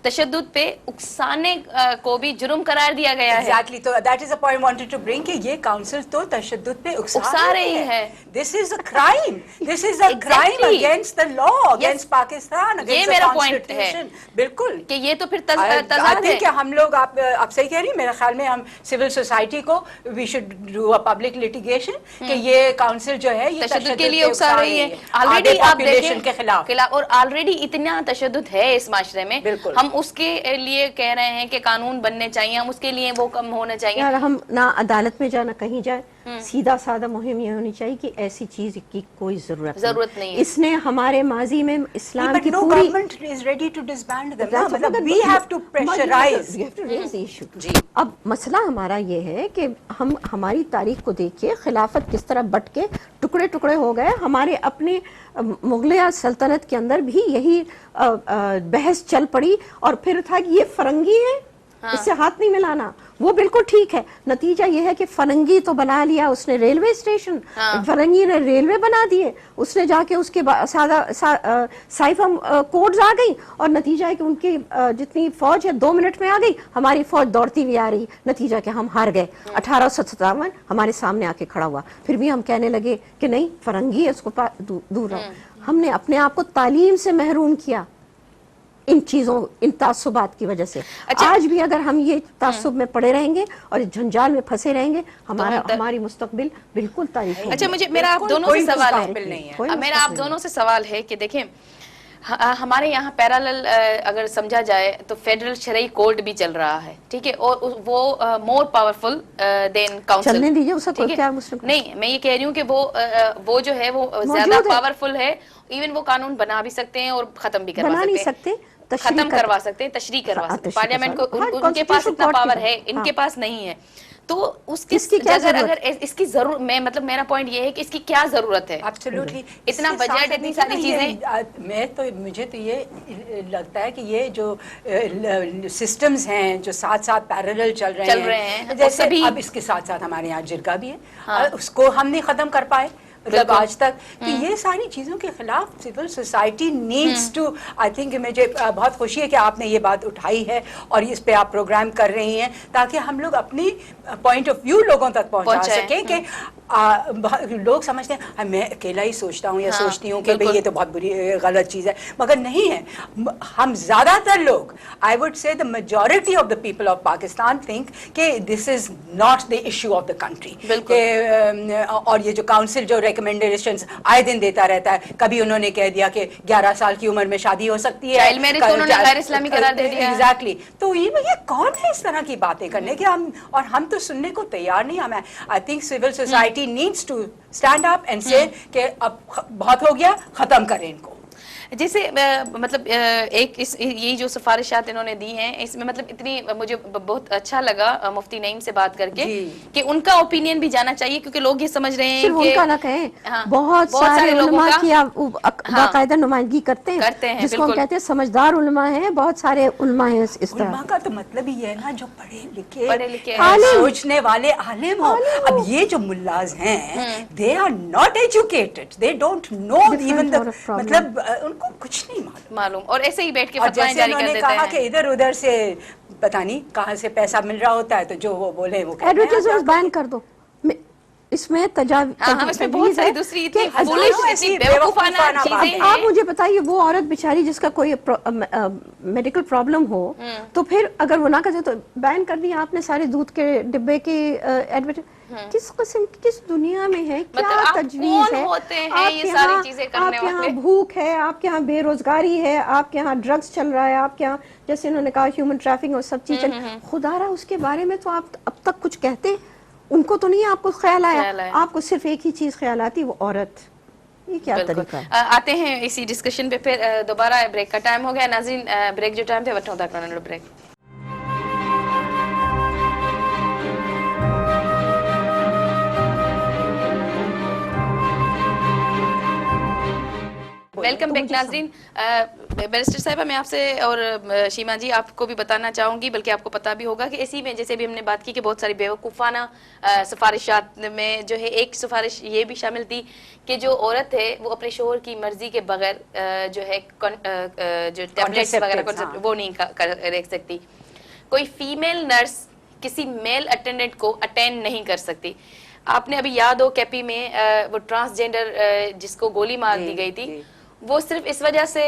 तशद्दुद पे उकसाने को भी जुर्म करार दिया गया है। Exactly, तो that is the point I wanted to bring कि ये काउंसिल तो तशद्दुद पे उकसा रही है। This is a crime. This is a crime against the law, against Pakistan, against ये the मेरा पॉइंट है बिल्कुल कि ये तो फिर तजाद है कि हम लोग आप सही कह रही हैं। मेरे ख्याल में हम सिविल सोसाइटी को we should do a public litigation कि ये काउंसिल जो है ये तशद्दुद के लिए उकसा रही है। ऑलरेडी आप देखें के खिलाफ, और ऑलरेडी इतना तशद्दुद है इस माशरे में, हम उसके लिए कह रहे हैं कि कानून बनने चाहिए, हम उसके लिए वो कम होने चाहिए। यार हम ना अदालत में जाना कहीं जाए, सीधा साधा मुहिम ये होनी चाहिए कि ऐसी चीज की कोई जरूरत नहीं है। इसने हमारे माजी में इस्लाम की पूरी government is ready to disband them, मतलब we have to pressurise, we have to raise the issue. अब मसला हमारा ये है कि हम हमारी तारीख को देखिए, खिलाफत किस तरह बट के टुकड़े टुकड़े हो गए। हमारे अपने मुगलिया सल्तनत के अंदर भी यही बहस चल पड़ी, और फिर था कि ये फरंगी है, इससे हाथ नहीं मिलाना, वो बिल्कुल ठीक है। नतीजा ये है कि फरंगी तो बना लिया उसने रेलवे स्टेशन, फरंगी ने रेलवे बना दिए, उसने जाके उसके साइफा कोड्स आ गई, और नतीजा है कि उनकी जितनी फौज है 2 मिनट में आ गई, हमारी फौज दौड़ती हुई आ रही। नतीजा कि हम हार गए। 1857 हमारे सामने आके खड़ा हुआ, फिर भी हम कहने लगे कि नहीं फरंगी है, उसको दूर रहो। हमने अपने आप को तालीम से महरूम किया इन चीजों, इन तासुबात की वजह से। आज भी अगर हम ये तासुब में पड़े रहेंगे और इस झंझाल में फंसे रहेंगे, हमारी मुस्तकबिल बिल्कुल तारीफ। अच्छा, मेरा आप दोनों से सवाल है, मेरा आप दोनों से सवाल है कि देखें हमारे यहाँ पैरेलल अगर समझा जाए तो फेडरल शरई कोर्ट भी चल रहा है, ठीक है, और वो मोर पावरफुल देन काउंसिल। चलने दीजिए, उसका कोई क्या मुश्किल नहीं। मैं ये कह रही हूँ कि वो जो है वो ज्यादा पावरफुल है, इवन वो कानून बना भी सकते हैं और खत्म भी करवा सकते हैं, खत्म करवा सकते हैं, तशरीह करवा सकते हैं। पार्लियामेंट को उनके पास इतना पावर है, इनके पास नहीं है। तो उसकी अगर इसकी जरूरत, मैं मतलब मेरा पॉइंट ये है कि इसकी क्या जरूरत है? एब्सोल्युटली, इतना बजट, इतनी सारी चीजें। मुझे तो ये लगता है कि ये जो सिस्टम्स हैं जो साथ साथ पैरेलल चल रहे हैं, जैसे अब इसके साथ साथ हमारे यहाँ जिरगा भी है, उसको हम नहीं खत्म कर पाए मतलब आज तक। तो ये सारी चीज़ों के खिलाफ civil society needs to, I think मुझे बहुत खुशी है कि आपने ये बात उठाई है और इस पे आप प्रोग्राम कर रही हैं, ताकि हम लोग अपनी पॉइंट ऑफ व्यू लोगों तक पहुंचा सकें कि लोग समझते हैं मैं अकेला ही सोचता हूँ या सोचती हूँ कि भाई ये तो बहुत बुरी गलत चीज़ है, मगर नहीं है। हम ज़्यादातर लोग, I would say the majority of the people of Pakistan think कि this is not the issue of the country. और ये जो काउंसिल जो रिकमेंडेशंस आए दिन देता रहता है, कभी उन्होंने कह दिया कि 11 साल की उम्र में शादी हो सकती है, चाइल्ड मैरिज को उन्होंने गैर इस्लामी करार दे दिया। एग्जैक्टली। तो ये कौन है इस तरह की बातें करने के? हम तो सुनने को तैयार नहीं। हम I think civil society needs to stand up and say कि अब बहुत हो गया, खत्म करें इनको। जैसे मतलब एक ये जो सिफारिशात इन्होंने दी हैं, इसमें मतलब इतनी मुझे बहुत अच्छा लगा मुफ्ती नईम से बात करके कि उनका ओपिनियन भी जाना चाहिए, क्योंकि लोग ये समझ रहे हैं कि उनका ना कहें, बहुत सारे उलमा की बाकायदा नुमाइंदगी करते हैं जिसको हम कहते हैं समझदार उलमा हैं, बहुत सारे उलमा हैं इस तरह। उलमा का तो मतलब ही है ना जो पढ़े लिखे सोचने वाले आलिम हो। अब ये जो मुल्लाज हैं, they are not educated, they don't know even the, मतलब कुछ नहीं मालूम, और ऐसे ही बैठ के फतवाएं जारी कर देते हैं। कहा कि इधर उधर से पता नहीं कहाँ से पैसा मिल रहा होता है, तो जो वो बोले वो एडवर्टाइजमेंट बैन कर दो। इसमें हम इसमें बहुत सारी दूसरी इतनी foolish, इतनी बेवकूफाना चीजें हैं। आप मुझे बताइए, वो औरत बेचारी जिसका कोई मेडिकल प्रॉब्लम हो, तो फिर अगर वो ना करे तो बैन कर दिया आपने सारे दूध के डिब्बे की एडवर्टाइज। किस किस्म की, किस दुनिया में है, क्या तजवीज़ है? होते हैं ये सारी चीजें करने आपके यहाँ वाले? भूख है, आपके यहाँ बेरोजगारी है, आपके यहाँ ड्रग्स चल रहा है, आपके यहाँ जैसे इन्होंने कहा ह्यूमन ट्रैफिकिंग और सब चीज चल, खुदारा उसके बारे में तो आप अब तक कुछ कहते, उनको तो नहीं आपको ख्याल आया, आपको सिर्फ एक ही चीज ख्याल आती, वो औरत। ये क्या तरीका है? आते हैं इसी डिस्कशन पे फिर दोबारा। ब्रेक का टाइम हो गया नाज़रीन, ब्रेक जो टाइम थे वठो था करना ब्रेक। वेलकम बैक नाज़रीन। बैरिस्टर साहिबा, मैं आपसे और शीमा जी आपको भी बताना चाहूँगी, बल्कि आपको पता भी होगा कि इसी में जैसे भी हमने बात की कि बहुत सारी बेवकूफ़ाना सिफारिशात में जो है एक सिफारिश ये भी शामिल थी कि जो औरत है वो अपने शोहर की मर्जी के बगैर जो है जो टैबलेट्स वगैरह वो नहीं रख सकती। कोई फीमेल नर्स किसी मेल अटेंडेंट को अटेंड नहीं कर सकती। आपने अभी याद हो कैपी में वो ट्रांसजेंडर जिसको गोली मार दी गई थी, वो सिर्फ इस वजह से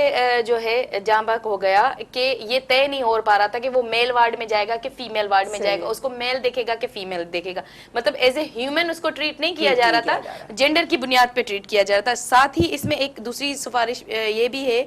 जो है जाँ बहक हो गया कि ये तय नहीं हो पा रहा था कि वो मेल वार्ड में जाएगा कि फीमेल वार्ड में जाएगा, उसको मेल देखेगा कि फीमेल देखेगा, मतलब एज ए ह्यूमन उसको ट्रीट नहीं किया जा रहा था, जेंडर की बुनियाद पे ट्रीट किया जा रहा था। साथ ही इसमें एक दूसरी सिफारिश ये भी है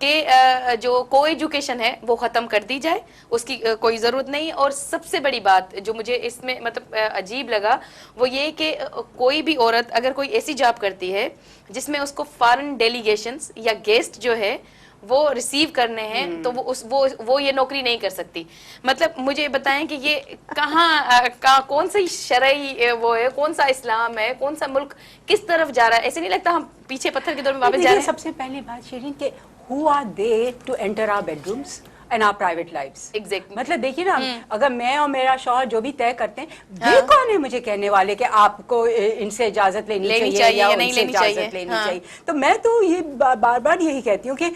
कि जो को एजुकेशन है वो ख़त्म कर दी जाए, उसकी कोई ज़रूरत नहीं। और सबसे बड़ी बात जो मुझे इसमें मतलब अजीब लगा वो ये कि कोई भी औरत अगर कोई ऐसी जॉब करती है जिसमें उसको फॉरेन डेलीगेशंस या गेस्ट जो है वो रिसीव करने हैं, तो वो ये नौकरी नहीं कर सकती। मतलब मुझे बताएं कि ये कहाँ कौन सी शरई वो है, कौन सा इस्लाम है, कौन सा मुल्क किस तरफ जा रहा है? ऐसे नहीं लगता हम पीछे पत्थर के दौर में वापस जा रहे हैं? सबसे पहली बात शिरीन के who are they to enter our bedrooms and our private lives? Exactly. मतलब देखिए ना, अगर मैं और मेरा शौहर जो भी तय करते हैं, ये कौन है मुझे कहने वाले कि आपको इनसे इजाजत लेनी चाहिए या उनसे इजाजत लेनी चाहिए? तो मैं तो ये बार बार यही कहती हूँ कि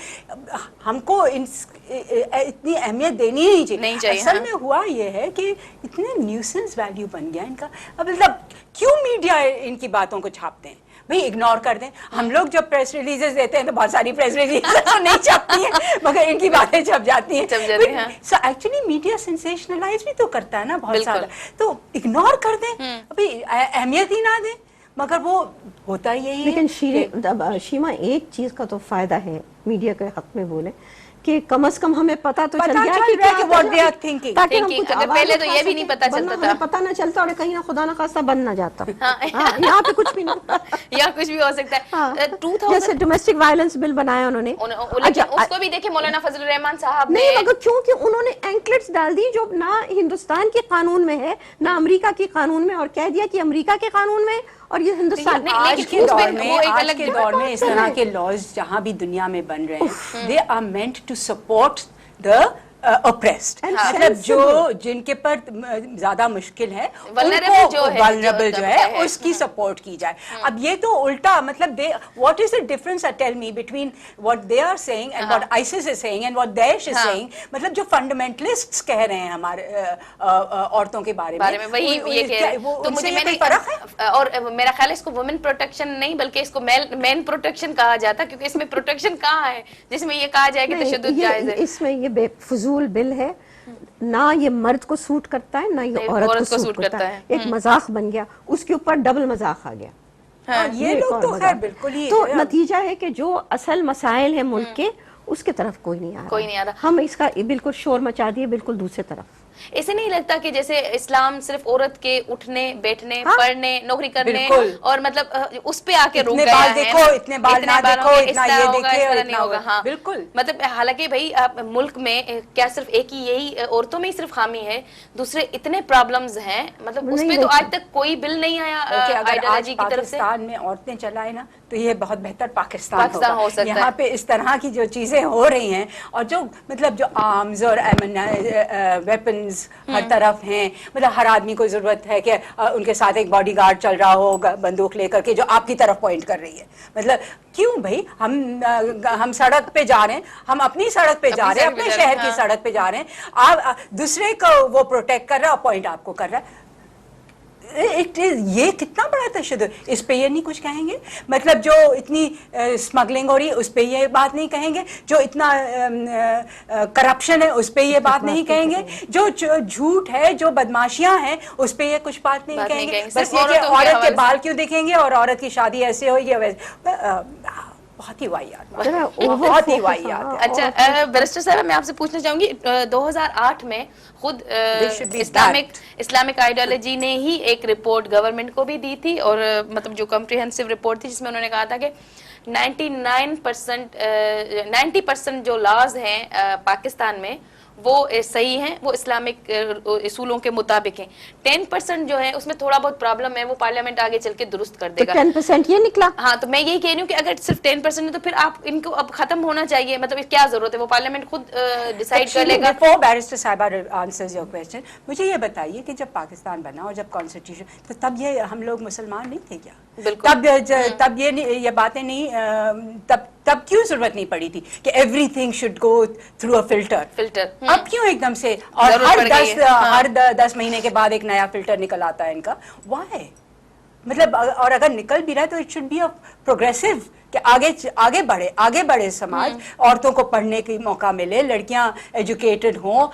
हमको इतनी अहमियत देनी नहीं चाहिए। असल में हुआ ये है कि इतने न्यूसेंस वैल्यू बन गया इनका। अब मतलब क्यों मीडिया इनकी बातों को छापते हैं? भाई इग्नोर कर दें। हम लोग जब प्रेस रिलीजेस देते हैं तो बहुत सारी प्रेस रिलीजेस तो नहीं छपती हैं, मगर इनकी बातें छप जाती हैं। सो एक्चुअली मीडिया सेंसेशनलाइज भी तो करता है ना बहुत सारा, तो इग्नोर कर दें, अभी अहमियत ही ना दें, मगर वो होता ही यही है। लेकिन शीमा, एक चीज का तो फायदा है मीडिया के हक में बोले कि कम से कम हमें पता तो चल गया कि क्या व्हाट दे आर थिंकिंग। अगर पहले तो ये भी नहीं पता चलता था, पता ना चलता और कहीं ना खुदा ना खास्ता बन ना जाता। यहाँ पे कुछ भी नहीं, यहाँ कुछ भी हो सकता है। 2000 जैसे डोमेस्टिक वायलेंस बिल बनाया उन्होंने, उसको भी देखे मौलाना फजल रहमान साहब ने, नहीं मगर क्योंकि उन्होंने एंकलेट्स डाल दी जो ना हिंदुस्तान के कानून में है ना अमेरिका के कानून में, और कह दिया कि अमेरिका के कानून में और ये हिंदुस्तान। आज के दौर में इस तरह के लॉज जहाँ भी दुनिया में बन रहे हैं, they are meant to support the oppressed, मतलब जो जिनके पर ज्यादा मुश्किल है, vulnerable जो है उसकी सपोर्ट की जाए। अब ये तो उल्टा, मतलब what is the difference, tell me, between what they are saying and what ISIS is saying and what Daesh is saying? मतलब जो fundamentalists कह रहे हैं हमारे औरतों के बारे में वही ये कह रहे हैं, तो मुझे मैंने फर्क है। और मेरा ख्याल है इसको वुमेन प्रोटेक्शन नहीं बल्कि इसको मैन प्रोटेक्शन कहा जाता है, क्योंकि इसमें प्रोटेक्शन कहाँ है जिसमें ये कहा जाए कि तशद्दुद जायज है? इसमें ये बेफजूल बिल है, ना ये मर्द को सूट करता है ना ये औरत को सूट करता है। एक मजाक बन गया, उसके ऊपर डबल मजाक आ गया। ये लोग तो खैर बिल्कुल ही, तो नतीजा है कि जो असल मसाइल है मुल्क के उसके तरफ कोई नहीं आ रहा। हम इसका बिल्कुल शोर मचा दिए बिल्कुल दूसरी तरफ। ऐसे नहीं लगता कि जैसे इस्लाम सिर्फ औरत के उठने बैठने पढ़ने नौकरी करने और मतलब उस पे आके रुक गया है, इतने बाल ना देखो, इतना ये देखे और नहीं होगा। हाँ बिल्कुल, मतलब हालांकि भाई मुल्क में क्या सिर्फ एक ही यही औरतों में ही सिर्फ खामी है, दूसरे इतने प्रॉब्लम्स हैं, मतलब उसमें तो आज तक कोई बिल नहीं आया आइडियोलॉजी की तरफ से। पाकिस्तान में औरतें चलाए ना तो ये बहुत बेहतर पाकिस्तान हो सकता है। यहाँ पे इस तरह की जो चीजें हो रही हैं और जो मतलब जो आर्म्स और वेपन्स हर तरफ हैं, मतलब हर आदमी को जरूरत है कि उनके साथ एक बॉडीगार्ड चल रहा हो बंदूक लेकर के जो आपकी तरफ पॉइंट कर रही है। मतलब क्यों भाई, हम सड़क पे जा रहे हैं, हम अपनी सड़क पे जा रहे हैं, अपने शहर की सड़क पे जा रहे हैं, आप दूसरे को वो प्रोटेक्ट कर रहा है और पॉइंट आपको कर रहा है। یہ کتنا بڑا تشدد, اس پہ یہ نہیں کچھ کہیں گے؟ مطلب جو اتنی اسمگلنگ ہو رہی ہے اس پہ یہ بات نہیں کہیں گے؟ جو اتنا کرپشن ہے اس پہ یہ بات نہیں کہیں گے؟ جو جھوٹ ہے, جو بدماشیاں ہیں اس پہ یہ کچھ بات نہیں کہیں گے؟ بس یہ کہ عورت کے بال کیوں دکھیں گے اور عورت کی شادی ایسے ہوئی یا ویسے. بہت ہی واحد, بہت ہی واحد. اچھا بیرسٹر صاحب, میں آپ سے پوچھنا چاہوں گی 2008 میں خود اسلامک آئیڈیالوجی نے ہی ایک رپورٹ گورنمنٹ کو بھی دی تھی, اور مطلب جو کمپریہنسو رپورٹ تھی, جس میں انہوں نے کہا تھا کہ 90% جو لاز ہیں پاکستان میں وہ صحیح ہیں, وہ اسلامک اصولوں کے مطابق ہیں. 10% جو ہے اس میں تھوڑا بہت پرابلم ہے, وہ پارلیمنٹ آگے چل کے درست کر دے گا. 10% یہ نکلا. ہاں, تو میں یہی کہہ رہی ہوں کہ اگر صرف 10% ہے تو پھر آپ ان کو اب ختم ہونا چاہیے, مطلب کیا ضرورت ہے, وہ پارلیمنٹ خود ڈیسائیڈ کر لے گا. Before Barrister صاحبہ answers your question, مجھے یہ بتائیے کہ جب پاکستان بنا اور جب کانسٹیٹیوشن, تو تب یہ ہم لوگ مسلمان نہیں تھے کیا؟ تب یہ باتیں نہیں, تب کیوں ضرورت نہیں پڑی تھی کہ every thing should go through a filter? اب کیوں ایک دم سے, اور ہر 10 مہینے کے بعد ایک نیا فلٹر نکل آتا ہے ان کا, وائی؟ مطلب اور اگر نکل بھی رہا ہے تو it should be a progressive, کہ آگے بڑھے سماج, عورتوں کو پڑھنے کی موقع ملے, لڑکیاں ایجوکیٹڈ ہوں.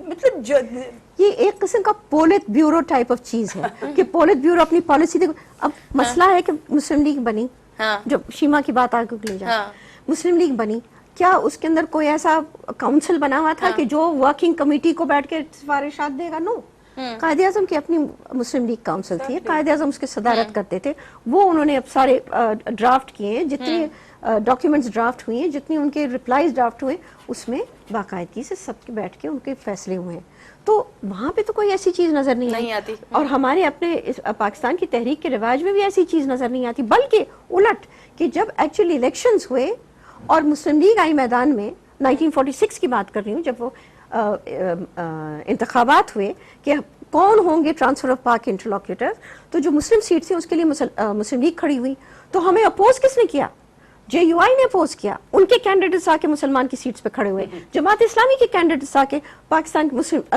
مطلب جو یہ ایک قسم کا پولٹ بیورو ٹائپ آف چیز ہے کہ پولٹ بیورو اپنی پالیسی دیکھو. اب مسئلہ ہے کہ مسلم لیگ بنی, جب شیما کی بات آگے لے جائے, مسلم لیگ بنی, کیا اس کے اندر کوئی ایسا کاؤنسل بنا ہوا تھا کہ جو ورکنگ کمیٹی کو بیٹھ کے سفارشات دے گا؟ نو. قائد اعظم کی اپنی مسلم لیگ کاؤنسل تھی, قائد اعظم اس کی صدارت کرتے تھے, وہ انہوں نے اب سارے ڈرافٹ کیے ہیں, جتنے ڈاکیومنٹس ڈرافٹ ہوئی ہیں, جتنی ان کے ریپلائز ڈرافٹ ہوئے, اس میں باقاعدگی سے سب کے بیٹھ کے ان کے فیصلے ہوئے ہیں. تو وہاں پہ تو کوئی ایسی چیز نظر نہیں آتی, اور ہمارے اپنے پاکستان کی تحریک کے رواج میں بھی ایسی چیز نظر نہیں آتی, بلکہ الٹ کہ جب ایکچولی الیکشنز ہوئے اور مسلم لیگ آئی میدان میں, 1946 کی بات کر رہی ہوں, جب وہ انتخابات ہوئے کہ کون ہوں گے ٹرانسفر آف پاک انٹرلوکیٹر, تو جو مسلم سیٹ تھی اس کے لیے مسلم لیگ کھڑی ہوئی. تو ہمیں اپوز کس نے کیا؟ جے یو آئی نے اپوز کیا, ان کے کینڈیڈیٹس آ کے مسلمان کی سیٹس پہ کھڑے ہوئے, جماعت اسلامی کے کینڈیڈیٹس آ کے پاکستان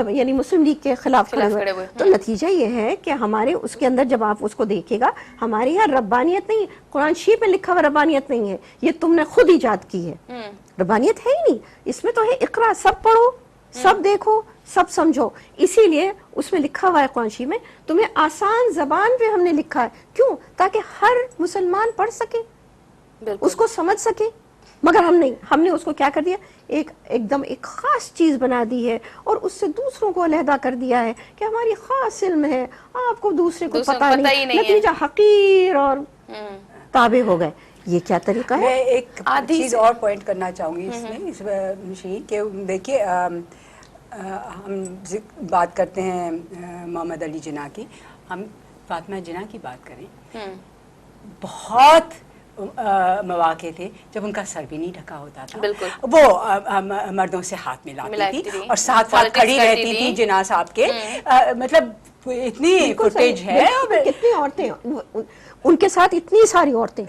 یعنی مسلم لیگ کے خلاف کھڑے ہوئے. تو نتیجہ یہ ہے کہ ہمارے اس کے اندر جب آپ اس کو دیکھے گا, ہمارے یہاں ربانیت نہیں, قرآن شریف میں لکھا ہوا ربانیت نہیں ہے, یہ تم نے خود ایجاد کی ہے. ربانیت ہے ہی نہیں, اس میں تو ہے اقرا, سب پڑھو, سب دیکھو, سب سمجھو. اسی لیے اس میں لکھا ہوا ہے قرآن شریف میں, تمہیں آسان زبان پہ ہم نے لکھا ہے. کیوں؟ تاکہ ہر مسلمان پڑھ سکے, اس کو سمجھ سکے. مگر ہم نے اس کو کیا کر دیا, ایک دم ایک خاص چیز بنا دی ہے, اور اس سے دوسروں کو علیحدہ کر دیا ہے کہ ہماری خاص علم ہے, آپ کو دوسرے کو پتہ نہیں. نتیجہ حقیر اور تابع ہو گئے. یہ کیا طریقہ ہے؟ میں ایک چیز اور پوائنٹ کرنا چاہوں گی اس میں, اس مشین کہ دیکھیے ہم بات کرتے ہیں محمد علی جناح کی, ہم فاطمہ جناح کی بات کریں, بہت مواقع تھے جب ان کا سر بھی نہیں ڈھکا ہوتا تھا, وہ مردوں سے ہاتھ ملاتی تھی اور ساتھ کھڑی رہتی تھی جناح صاحب کے. مطلب اتنی فوٹیج ہے, کتنی عورتیں ان کے ساتھ, اتنی ساری عورتیں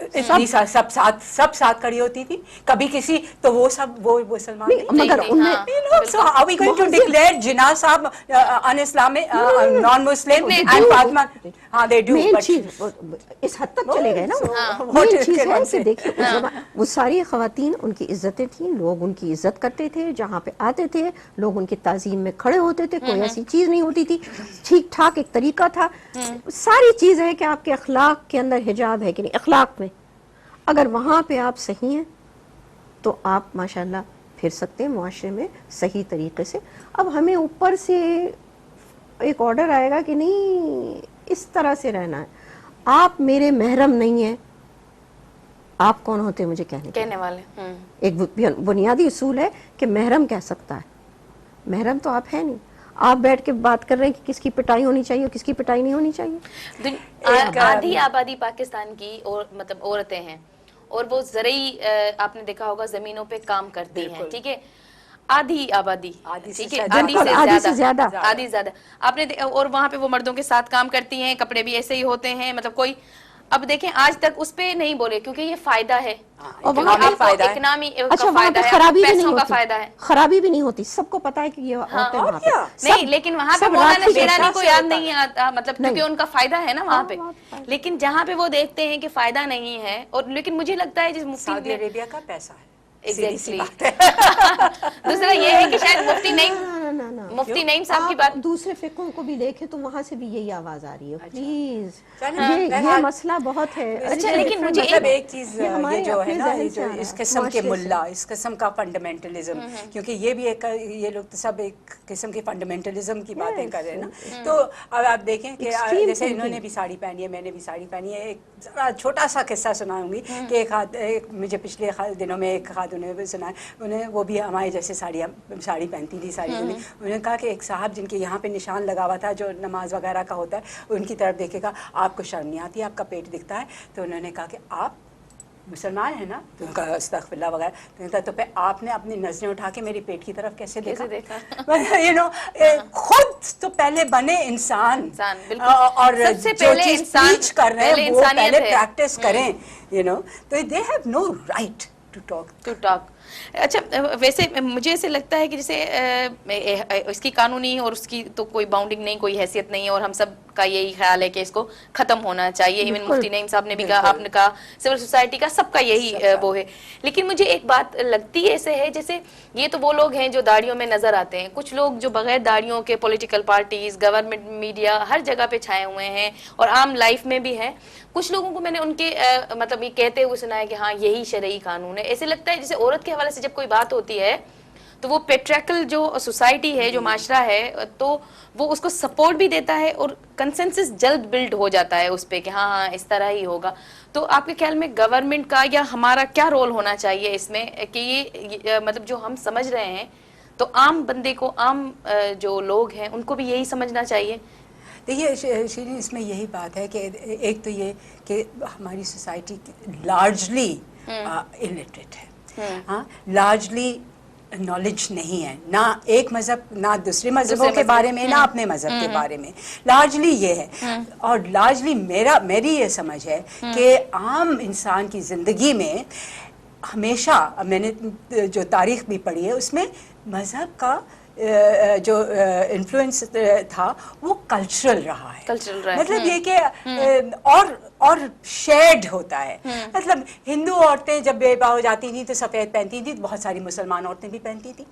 سب ساتھ کھڑی ہوتی تھی. کبھی کسی تو وہ مسلمان مگر ان میں are we going to declare جناح صاحب in Islamic naan Muslim and Fatima, ہاں they do, اس حد تک چلے گئے نا. یہ چیز ہے کہ دیکھیں وہ ساری خواتین, ان کی عزتیں تھیں, لوگ ان کی عزت کرتے تھے, جہاں پہ آتے تھے لوگ ان کی تعظیم میں کھڑے ہوتے تھے, کوئی ایسی چیز نہیں ہوتی تھی, ٹھیک ٹھاک ایک طریقہ تھا. ساری چیز ہے کہ آپ کے اخلاق کے اندر حجاب ہے کہ نہیں. اخلاق میں اگر وہاں پہ آپ صحیح ہیں تو آپ ماشاءاللہ پھر سکتے ہیں معاشرے میں صحیح طریقے سے. اب ہمیں اوپر سے ایک آرڈر آئے گا کہ نہیں اس طرح سے رہنا ہے, آپ میرے محرم نہیں ہیں. آپ کون ہوتے ہیں مجھے کہنے والے؟ ایک بنیادی اصول ہے کہ محرم کہہ سکتا ہے, محرم تو آپ ہیں نہیں. آپ بیٹھ کے بات کر رہے ہیں کہ کس کی پٹائی ہونی چاہیے اور کس کی پٹائی نہیں ہونی چاہیے. آدھی آبادی پاکستان کی اور مطلب عورتیں ہیں, اور وہ زرعی آپ نے دیکھا ہوگا زمینوں پہ کام کرتی ہیں, ٹھیک ہے, آدھی آبادی, ٹھیک ہے, آدھی سے زیادہ آپ نے, اور وہاں پہ وہ مردوں کے ساتھ کام کرتی ہیں, کپڑے بھی ایسے ہی ہوتے ہیں, مطلب کوئی اب دیکھیں آج تک اس پہ نہیں بولے کیونکہ یہ فائدہ ہے اور وہاں بھی فائدہ ہے. اکنامی اچھا کا وہاں فائدہ پہ ہے, خرابی بھی نہیں پیسوں کا ہوتی, فائدہ ہے. خرابی بھی نہیں ہوتی, سب کو پتا ہے کہ یہ عورتیں وہاں پہ نہیں, لیکن وہاں پہ مولانا بیرانی کو یاد نہیں آتا, مطلب کیونکہ نہیں. ان کا فائدہ ہے نا وہاں پہ, لیکن جہاں پہ وہ دیکھتے ہیں کہ فائدہ نہیں ہے, اور لیکن مجھے لگتا ہے جس مفتی سعودی عربیہ کا پیسہ ہے. ایگزیکٹلی. دوسرا یہ ہے کہ شاید مفتی نعیم صاحب کی بات, دوسرے فقہوں کو بھی دیکھیں تو وہاں سے بھی یہی آواز آ رہی ہے, پلیز چلیں یہ مسئلہ بہت ہے. اچھا لیکن مجھے مطلب ایک چیز یہ جو ہے نا, جو اس قسم کے ملا, اس قسم کا فنڈامنٹلزم, کیونکہ یہ بھی ایک, یہ لوگ سب ایک قسم کے فنڈامنٹلزم کی باتیں کر رہے ہیں نا. تو اب آپ دیکھیں کہ جیسے انہوں نے بھی ساڑی پہنی ہے, میں نے بھی ساڑی پہنی ہے. ایک چھوٹا سا قصہ سناؤں گی کہ ایک مجھے پچھلے دنوں میں ایک خاتون نے سنا, انہیں وہ بھی ہمارے جیسے ساڑی پہنتی تھی ساری زندگی. انہوں نے کہا کہ ایک صاحب جن کے یہاں پہ نشان لگا ہوا تھا جو نماز وغیرہ کا ہوتا ہے, ان کی طرف دیکھے گا, آپ کو شرم نہیں آتی, آپ کا پیٹ دکھتا ہے. تو انہوں نے کہا کہ آپ مسلمان ہیں نا, تو ان کا استغفر اللہ وغیرہ, تو پھر آپ نے اپنی نظریں اٹھا کے میری پیٹ کی طرف کیسے دیکھا؟ یو نو, خود تو پہلے بنے انسان, اور جو چیز پریچ کر رہے ہیں وہ پہلے پریکٹس کریں, یو نو, تو they have no right to talk. اچھا ویسے مجھے ایسے لگتا ہے کہ جیسے اس کی قانونی اور اس کی تو کوئی باؤنڈنگ نہیں, کوئی حیثیت نہیں ہے, اور ہم سب کا یہی خیال ہے کہ اس کو ختم ہونا چاہیے. ایون مفتی نعیم صاحب نے بھی کہا, آپ نے کہا, سول سوسائٹی کا سب کا یہی وہ ہے. لیکن مجھے ایک بات لگتی ہے ایسے ہے جیسے یہ تو وہ لوگ ہیں جو داڑھیوں میں نظر آتے ہیں, کچھ لوگ جو بغیر داڑھیوں کے پولیٹیکل پارٹیز, گورنمنٹ, میڈیا, ہر جگہ پہ چھائے ہوئے ہیں, اور عام لائف میں بھی ہیں. کچھ لوگوں کو میں نے ان کے مطلب یہ کہتے ہوئے سنا ہے کہ ہاں یہی شرعی قانون ہے. ایسے لگتا ہے جیسے عورت کے حوالے سے جب کوئی بات ہوتی ہے تو وہ پیٹریکل جو سوسائٹی ہے, جو معاشرہ ہے, تو وہ اس کو سپورٹ بھی دیتا ہے, اور کنسنسس جلد بلڈ ہو جاتا ہے اس پہ کہ ہاں ہاں اس طرح ہی ہوگا. تو آپ کے خیال میں گورنمنٹ کا یا ہمارا کیا رول ہونا چاہیے اس میں کہ یہ مطلب جو ہم سمجھ رہے ہیں تو عام بندے کو, عام جو لوگ ہیں ان کو بھی یہی سمجھنا چاہیے؟ دیکھیے شیرین, اس میں یہی بات ہے کہ ایک تو یہ کہ ہماری سوسائٹی لارجلی الٹریٹ ہے, ہاں, لارجلی نالج نہیں ہے, نہ ایک مذہب, نہ دوسرے مذہبوں کے بارے میں, نہ اپنے مذہب کے بارے میں. لارجلی یہ ہے, اور لارجلی میری یہ سمجھ ہے کہ عام انسان کی زندگی میں ہمیشہ, میں نے جو تاریخ بھی پڑھی ہے اس میں مذہب کا جو انفلوئنس تھا وہ کلچرل رہا ہے. مطلب یہ کہ اور شیڈ ہوتا ہے. مطلب ہندو عورتیں جب بے باہ ہو جاتی تھیں تو سفید پہنتی تھیں, بہت ساری مسلمان عورتیں بھی پہنتی تھیں,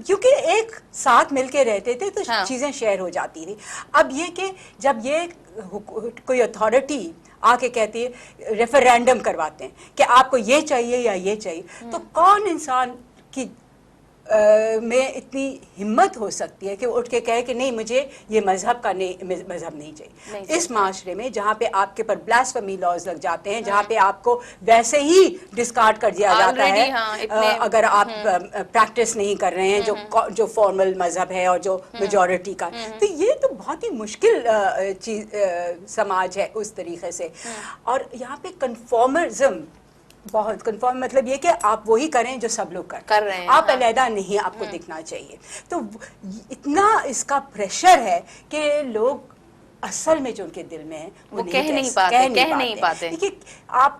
کیونکہ ایک ساتھ مل کے رہتے تھے تو چیزیں شیئر ہو جاتی تھی. اب یہ کہ جب یہ کوئی اتھارٹی آ کے کہتی ہے, ریفرینڈم کرواتے ہیں کہ آپ کو یہ چاہیے یا یہ چاہیے, تو کون انسان کی میں اتنی ہمت ہو سکتی ہے کہ اٹھ کے کہے کہ نہیں مجھے یہ مذہب نہیں چاہیے. اس معاشرے میں جہاں پہ آپ کے پر بلاسفیمی لاز لگ جاتے ہیں, جہاں پہ آپ کو ویسے ہی ڈسکارڈ کر دیا جاتا ہے اگر آپ پریکٹس نہیں کر رہے ہیں جو فارمل مذہب ہے اور جو میجورٹی کا, تو یہ تو بہت ہی مشکل چیز سماج ہے اس طریقے سے. اور یہاں پہ کنفارمزم بہت کنفرم, مطلب یہ کہ آپ وہی کریں جو سب لوگ کر رہے ہیں, آپ علیحدہ نہیں, آپ کو دکھنا چاہیے. تو اتنا اس کا پریشر ہے کہ لوگ اصل میں جو ان کے دل میں ہے وہ کہہ نہیں پاتے. دیکھیے آپ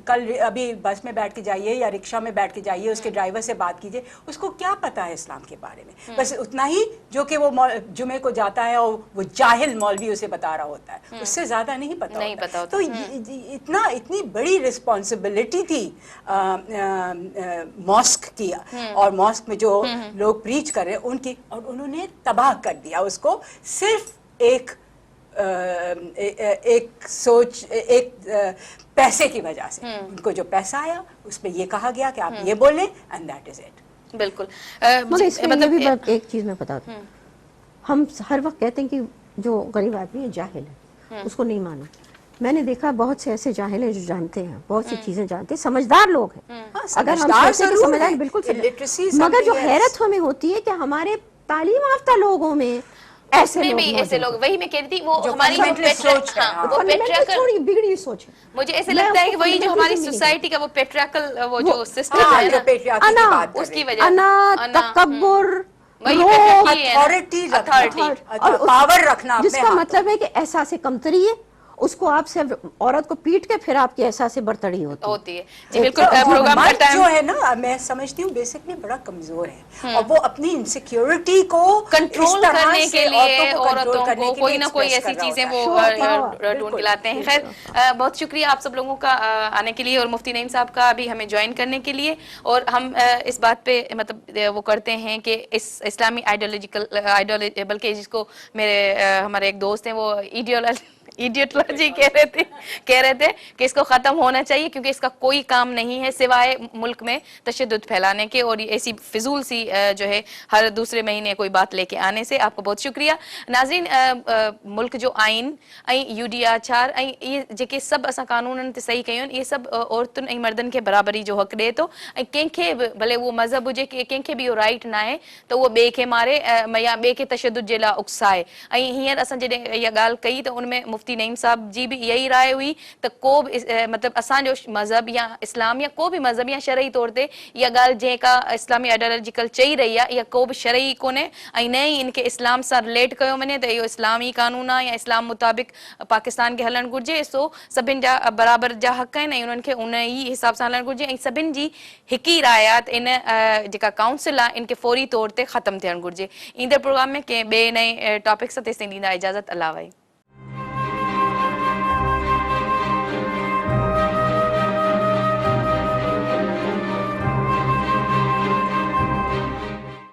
کل ابھی بس میں بیٹھ کے جائیے یا رکشہ میں بیٹھ کے جائیے, اس کے ڈرائیور سے بات کیجیے, اس کو کیا پتا ہے اسلام کے بارے میں؟ بس اتنا ہی جو کہ وہ جمعے کو جاتا ہے اور وہ جاہل مولوی اسے بتا رہا ہوتا ہے, اس سے زیادہ نہیں پتا. تو اتنی بڑی رسپانسبلٹی تھی ماسک کی, اور ماسک میں جو لوگ پریچ کر رہے ہیں ان کی, اور انہوں نے تباہ کر دیا اس کو صرف ایک سوچ, ایک پیسے کی وجہ سے. ان کو جو پیسہ آیا اس میں یہ کہا گیا کہ آپ یہ بولیں اینڈ دیٹ از اٹ. بالکل. مطلب ایک چیز میں بتا دوں, ہم ہر وقت کہتے ہیں کہ جو غریب آدمی ہے جاہل ہے, اس کو نہیں مانا. میں نے دیکھا بہت سے ایسے جاہل ہیں جو جانتے ہیں, بہت سی چیزیں جانتے ہیں, سمجھدار لوگ ہیں. اگر ہم سمجھدار بالکل, مگر جو حیرت ہمیں ہوتی ہے کہ ہمارے تعلیم یافتہ لوگوں میں ایسے لوگ, وہی میں کہہ رہی تھی, وہ ہماری بگڑی سوچ ہے. مجھے ایسے لگتا ہے کہ وہی جو ہماری سوسائٹی کا وہ پیٹریکل وہ جو سسٹم ہے نا, اس کی وجہ انا, تکبر, پاور رکھنا, جس کا مطلب ہے کہ احساس کمتری ہے, اس کو آپ سے عورت کو پیٹ کے پھر آپ کی احساس برتری ہوتی ہے. جی بالکل, پروگرام کا مرد ٹائم جو ہے نا میں سمجھتی ہوں بیسکلی بڑا کمزور ہے اور وہ اپنی انسیکیورٹی کو کنٹرول کرنے کے لیے عورتوں کو کوئی نہ کوئی ایسی چیزیں وہ ڈھونڈ کے لاتے ہیں. خیر بہت شکریہ آپ سب لوگوں کا آنے کے لیے اور مفتی نعیم صاحب کا بھی ہمیں جوائن کرنے کے لیے. اور ہم اس بات پہ مطلب وہ کرتے ہیں کہ اس اسلامی آئیڈیالوجی بلکہ جس کو ہمارے ایک دوست ہیں وہ ایڈیولوجی کہہ رہے تھے کہ اس کو ختم ہونا چاہیے کیونکہ اس کا کوئی کام نہیں ہے سوائے ملک میں تشدد پھیلانے کے اور ایسی فضول سی جو ہے ہر دوسرے مہینے کوئی بات لے کے آنے سے. آپ کو بہت شکریہ. ناظرین, ملک جو آئین یو ڈی آچار یہ जेके सभु असां कानूननि ते सही कयूं आहिनि, इहे सभु औरतुनि ऐं मर्दनि खे बराबरी जो हक़ ॾिए थो. ऐं कंहिंखे बि भले उहो मज़हब हुजे कंहिंखे बि इहो राइट न आहे त उहो ॿिए खे मारे या ॿिए खे तशदुद जे लाइ उकसाए. ऐं हींअर असां जॾहिं इहा ॻाल्हि कई त उन में मुफ्ती नईम साहब जी बि इहा ई राय हुई त को बि मतिलबु असांजो मज़हब या इस्लाम या को बि मज़हब या शरई तौर ते इहा ॻाल्हि जेका इस्लामी आइडियोलॉजिकल चई रही आहे इहा को बि शरई कोन्हे ऐं न ई इनखे इस्लाम सां रिलेट कयो वञे त इहो इस्लामी कानून आहे या इस्लाम मुताबिक़ पाकिस्तान खे हलणु घुरिजे. सो सभिनि जा बराबरि जा हक़ आहिनि ऐं उन्हनि खे उन ई हिसाब सां हलणु घुरिजे ऐं सभिनि जी हिकु ई राय आहे त इन जेका काउंसिल आहे इनखे फौरी तौर ते ख़तमु थियणु घुरिजे. ईंदड़ प्रोग्राम में कंहिं ॿिए नए टॉपिक सां तेसिताईं ॾींदा इजाज़त. अल्लाह वाहे.